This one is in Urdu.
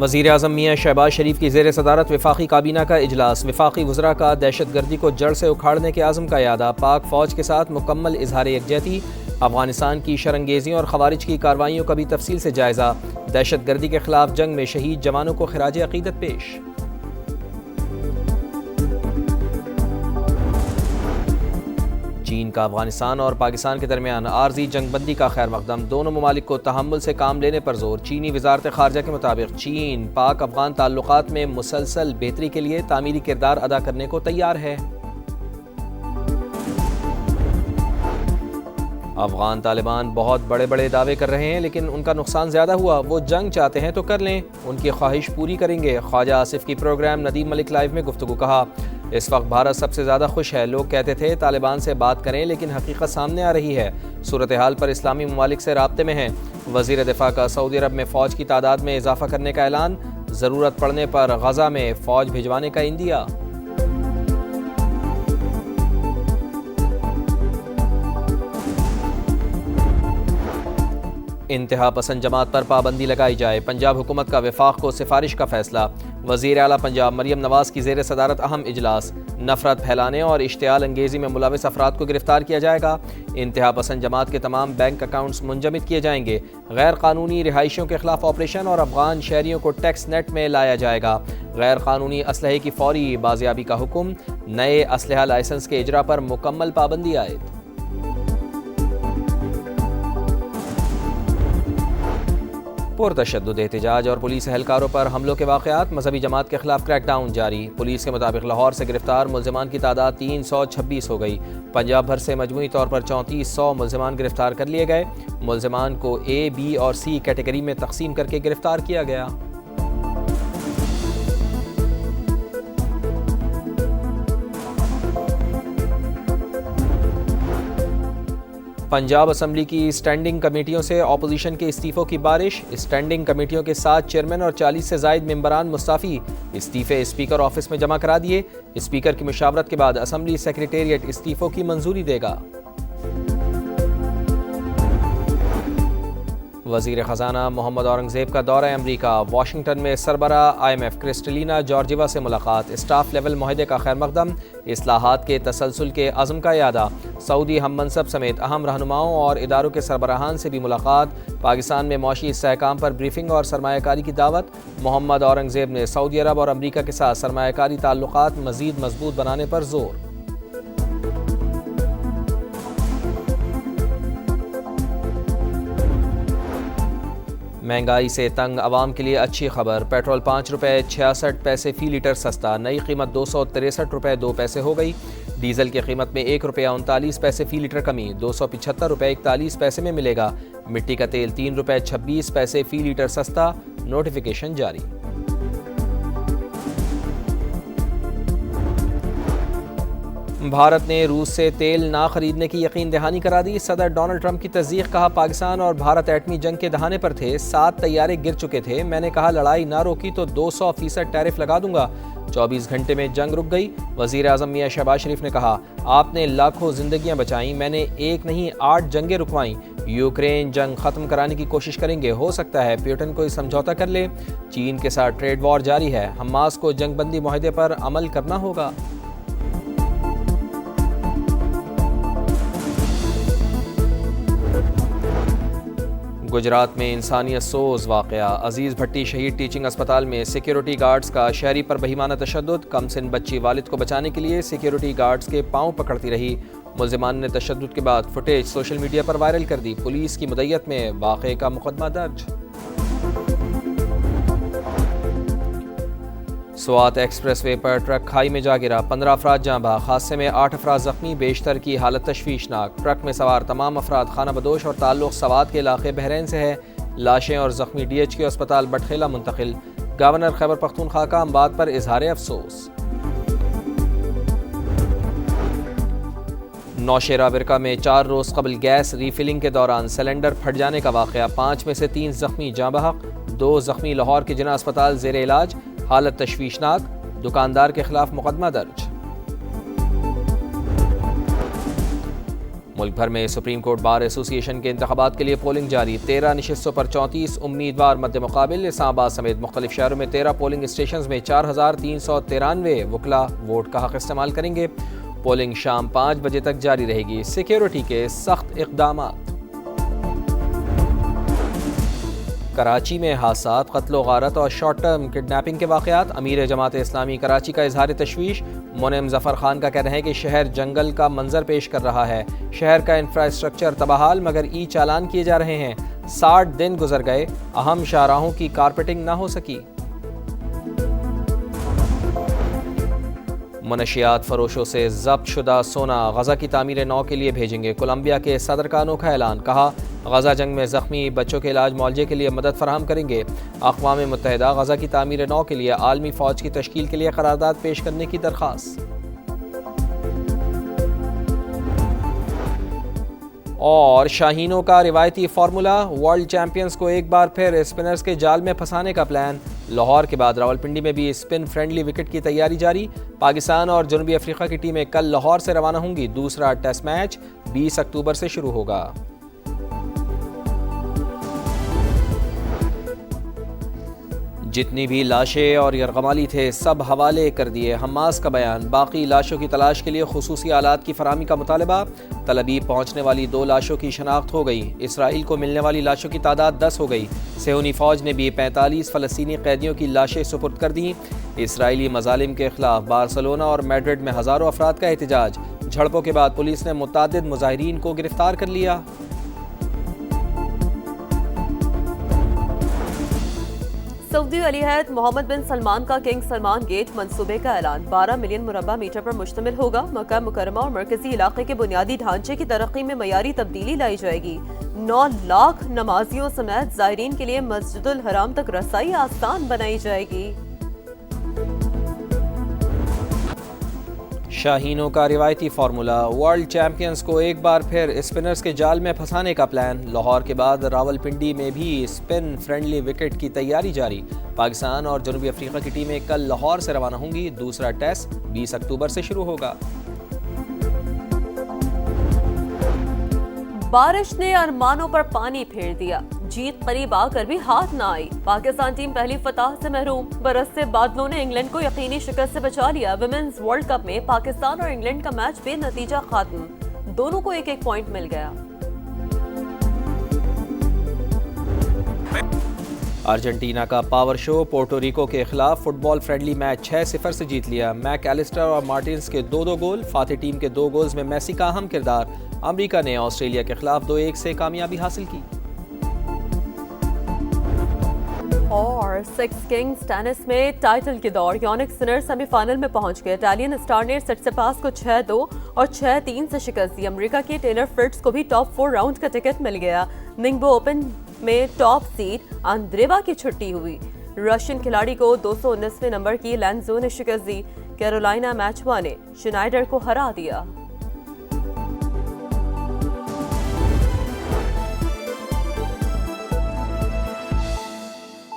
وزیر اعظم میاں شہباز شریف کی زیر صدارت وفاقی کابینہ کا اجلاس، وفاقی وزراء کا دہشت گردی کو جڑ سے اکھاڑنے کے عزم کا اعادہ، پاک فوج کے ساتھ مکمل اظہار یکجہتی، افغانستان کی شرنگیزیوں اور خوارج کی کارروائیوں کا بھی تفصیل سے جائزہ، دہشت گردی کے خلاف جنگ میں شہید جوانوں کو خراج عقیدت پیش۔ چین کا افغانستان اور پاکستان کے درمیان عارضی جنگ بندی کا خیر مقدم، دونوں ممالک کو تحمل سے کام لینے پر زور۔ چینی وزارت خارجہ کے مطابق چین پاک افغان تعلقات میں مسلسل بہتری کے لیے تعمیری کردار ادا کرنے کو تیار ہے۔ افغان طالبان بہت بڑے بڑے دعوے کر رہے ہیں لیکن ان کا نقصان زیادہ ہوا، وہ جنگ چاہتے ہیں تو کر لیں، ان کی خواہش پوری کریں گے۔ خواجہ آصف کی پروگرام ندیم ملک لائیو میں گفتگو، کہا اس وقت بھارت سب سے زیادہ خوش ہے، لوگ کہتے تھے طالبان سے بات کریں لیکن حقیقت سامنے آ رہی ہے، صورتحال پر اسلامی ممالک سے رابطے میں ہیں۔ وزیر دفاع کا سعودی عرب میں فوج کی تعداد میں اضافہ کرنے کا اعلان، ضرورت پڑنے پر غزہ میں فوج بھجوانے کا عندیہ۔ انتہا پسند جماعت پر پابندی لگائی جائے، پنجاب حکومت کا وفاق کو سفارش کا فیصلہ، وزیر اعلیٰ پنجاب مریم نواز کی زیر صدارت اہم اجلاس، نفرت پھیلانے اور اشتعال انگیزی میں ملوث افراد کو گرفتار کیا جائے گا، انتہا پسند جماعت کے تمام بینک اکاؤنٹس منجمد کیے جائیں گے، غیر قانونی رہائشیوں کے خلاف آپریشن اور افغان شہریوں کو ٹیکس نیٹ میں لایا جائے گا، غیر قانونی اسلحے کی فوری بازیابی کا حکم، نئے اسلحہ لائسنس کے اجرا پر مکمل پابندی عائد۔ پرتشدد احتجاج اور پولیس اہلکاروں پر حملوں کے واقعات، مذہبی جماعت کے خلاف کریک ڈاؤن جاری، پولیس کے مطابق لاہور سے گرفتار ملزمان کی تعداد 326 ہو گئی، پنجاب بھر سے مجموعی طور پر 3400 ملزمان گرفتار کر لیے گئے، ملزمان کو اے، بی اور سی کیٹیگری میں تقسیم کر کے گرفتار کیا گیا۔ پنجاب اسمبلی کی اسٹینڈنگ کمیٹیوں سے اپوزیشن کے استعفوں کی بارش، اسٹینڈنگ کمیٹیوں کے 7 چیئرمین اور 40 سے زائد ممبران مستعفی، استعفے اسپیکر آفس میں جمع کرا دیے، اسپیکر کی مشاورت کے بعد اسمبلی سیکریٹریٹ استعفوں کی منظوری دے گا۔ وزیر خزانہ محمد اورنگزیب کا دورہ امریکہ، واشنگٹن میں سربراہ IMF کرسٹلینا جارجیوا سے ملاقات، اسٹاف لیول معاہدے کا خیر مقدم، اصلاحات کے تسلسل کے عزم کا اعادہ، سعودی ہم منصب سمیت اہم رہنماؤں اور اداروں کے سربراہان سے بھی ملاقات، پاکستان میں معاشی استحکام پر بریفنگ اور سرمایہ کاری کی دعوت، محمد اورنگزیب نے سعودی عرب اور امریکہ کے ساتھ سرمایہ کاری تعلقات مزید مضبوط بنانے پر زور۔ مہنگائی سے تنگ عوام کے لیے اچھی خبر، پیٹرول 5 روپے 66 پیسے فی لیٹر سستا، نئی قیمت 263 روپے 2 پیسے ہو گئی، ڈیزل کی قیمت میں 1 روپیہ 39 پیسے فی لیٹر کمی، 275 روپے 41 پیسے میں ملے گا، مٹی کا تیل 3 روپے 26 پیسے فی لیٹر سستا، نوٹیفیکیشن جاری۔ بھارت نے روس سے تیل نہ خریدنے کی یقین دہانی کرا دی، صدر ڈونلڈ ٹرمپ کی تصدیق، کہا پاکستان اور بھارت ایٹمی جنگ کے دہانے پر تھے، 7 طیارے گر چکے تھے، میں نے کہا لڑائی نہ روکی تو 200% ٹیرف لگا دوں گا، 24 گھنٹے میں جنگ رک گئی، وزیر اعظم میاں شہباز شریف نے کہا آپ نے لاکھوں زندگیاں بچائیں، میں نے 1 نہیں 8 جنگیں رکوائیں، یوکرین جنگ ختم کرانے کی کوشش کریں گے، ہو سکتا ہے پیوٹن کوئی سمجھوتا کر لے، چین کے ساتھ ٹریڈ وار جاری ہے، حماس کو جنگ بندی معاہدے پر عمل کرنا ہوگا۔ گجرات میں انسانیت سوز واقعہ، عزیز بھٹی شہید ٹیچنگ اسپتال میں سیکیورٹی گارڈز کا شہری پر بہیمانہ تشدد، کم سن بچی والد کو بچانے کے لیے سیکیورٹی گارڈز کے پاؤں پکڑتی رہی، ملزمان نے تشدد کے بعد فوٹیج سوشل میڈیا پر وائرل کر دی، پولیس کی مدعیت میں واقعے کا مقدمہ درج۔ سوات ایکسپریس وے پر ٹرک کھائی میں جا گرا، 15 افراد جاں بحق، حادثے میں 8 افراد زخمی، بیشتر کی حالت تشویشناک، ٹرک میں سوار تمام افراد خانہ بدوش اور تعلق سوات کے علاقے بحرین سے ہے، لاشیں اور زخمی DHQ اسپتال بٹخیلہ منتقل، گورنر خیبر پختونخوا کا اموات پر اظہار افسوس۔ نوشیرہ ورکہ میں 4 روز قبل گیس ریفلنگ کے دوران سلنڈر پھٹ جانے کا واقعہ، 5 میں سے 3 زخمی جاں بحق، 2 زخمی لاہور کے جناح اسپتال زیر علاج، حالت تشویشناک، دکاندار کے خلاف مقدمہ درج۔ ملک بھر میں سپریم کورٹ بار ایسوسی ایشن کے انتخابات کے لیے پولنگ جاری، 13 نشستوں پر 34 امیدوار مد مقابل۔ اسلام آباد سمیت مختلف شہروں میں 13 پولنگ اسٹیشنز میں 4393 وکلاء ووٹ کا حق استعمال کریں گے۔ پولنگ شام 5 بجے تک جاری رہے گی۔ سیکیورٹی کے سخت اقدامات۔ کراچی میں حادثات، قتل و غارت اور شارٹ ٹرم کڈنیپنگ کے واقعات۔ امیر جماعت اسلامی کراچی کا اظہار تشویش۔ منعم ظفر خان کا کہنا ہے کہ شہر جنگل کا منظر پیش کر رہا ہے، شہر کا انفراسٹرکچر تباہال مگر ای چالان کیے جا رہے ہیں۔ 60 دن گزر گئے، اہم شاہراہوں کی کارپیٹنگ نہ ہو سکی۔ منشیات فروشوں سے ضبط شدہ سونا غزہ کی تعمیر نو کے لیے بھیجیں گے۔ کولمبیا کے صدر کا انوکھا اعلان، کہا غزہ جنگ میں زخمی بچوں کے علاج معالجے کے لیے مدد فراہم کریں گے۔ اقوام متحدہ غزہ کی تعمیر نو کے لیے عالمی فوج کی تشکیل کے لیے قرارداد پیش کرنے کی درخواست۔ اور شاہینوں کا روایتی فارمولا، ورلڈ چیمپئنز کو ایک بار پھر اسپنرز کے جال میں پھنسانے کا پلان۔ لاہور کے بعد راولپنڈی میں بھی اسپن فرینڈلی وکٹ کی تیاری جاری۔ پاکستان اور جنوبی افریقہ کی ٹیمیں کل لاہور سے روانہ ہوں گی۔ دوسرا ٹیسٹ میچ 20 اکتوبر سے شروع ہوگا۔ جتنی بھی لاشیں اور یرغمالی تھے سب حوالے کر دیے، حماس کا بیان۔ باقی لاشوں کی تلاش کے لیے خصوصی آلات کی فراہمی کا مطالبہ۔ تل ابیب پہنچنے والی 2 لاشوں کی شناخت ہو گئی۔ اسرائیل کو ملنے والی لاشوں کی تعداد 10 ہو گئی۔ صہیونی فوج نے بھی 45 فلسطینی قیدیوں کی لاشیں سپرد کر دیں۔ اسرائیلی مظالم کے خلاف بارسلونا اور میڈرڈ میں ہزاروں افراد کا احتجاج۔ جھڑپوں کے بعد پولیس نے متعدد مظاہرین کو گرفتار کر لیا۔ سعودی ولی عہد محمد بن سلمان کا کنگ سلمان گیٹ منصوبے کا اعلان۔ 12 ملین مربع میٹر پر مشتمل ہوگا۔ مکہ مکرمہ اور مرکزی علاقے کے بنیادی ڈھانچے کی ترقی میں معیاری تبدیلی لائی جائے گی۔ 9 لاکھ نمازیوں سمیت زائرین کے لیے مسجد الحرام تک رسائی آسان بنائی جائے گی۔ شاہینوں کا روایتی فارمولا، ورلڈ چیمپئنز کو ایک بار پھر اسپنرز کے جال میں پھنسانے کا پلان۔ لاہور کے بعد راولپنڈی میں بھی اسپن فرینڈلی وکٹ کی تیاری جاری۔ پاکستان اور جنوبی افریقہ کی ٹیمیں کل لاہور سے روانہ ہوں گی۔ دوسرا ٹیسٹ 20 اکتوبر سے شروع ہوگا۔ بارش نے ارمانوں پر پانی پھیر دیا، جیت قریب آ کر بھی ہاتھ نہ آئی۔ پاکستان ٹیم پہلی فتح سے محروم۔ برستے بادلوں نے انگلینڈ کو یقینی شکست سے بچا لیا۔ ویمنز ورلڈ کپ میں پاکستان اور انگلینڈ کا میچ بے نتیجہ ختم، دونوں کو 1-1 پوائنٹ مل گیا۔ ارجنٹینا کا پاور شو، پورٹو ریکو کے خلاف فٹ بال فرینڈلی میچ 6-0 سے جیت لیا۔ میک ایلسٹر اور مارٹنز کے 2 گول، فاتح ٹیم کے 2 گولز میں میسی کا اہم کردار۔ امریکہ نے آسٹریلیا کے خلاف 2-1 سے کامیابی حاصل کی۔ اور 6 کنگز ٹینس میں ٹائٹل کی دوڑ، یونک سنر سیمی فائنل میں پہنچ گئے۔ اٹالین اسٹار نے سٹسپاس کو 6-2 اور 6-3 سے شکست دی۔ امریکہ کے ٹیلر فرٹز کو بھی ٹاپ 4 راؤنڈ کا ٹکٹ مل گیا۔ ننگبو اوپن میں ٹاپ سیڈ اندریوا کی چھٹی ہوئی۔ رشین کھلاڑی کو 219ویں نمبر کی لینزو نے شکست دی۔ کیرولائنا میچوا نے شنائڈر کو ہرا دیا۔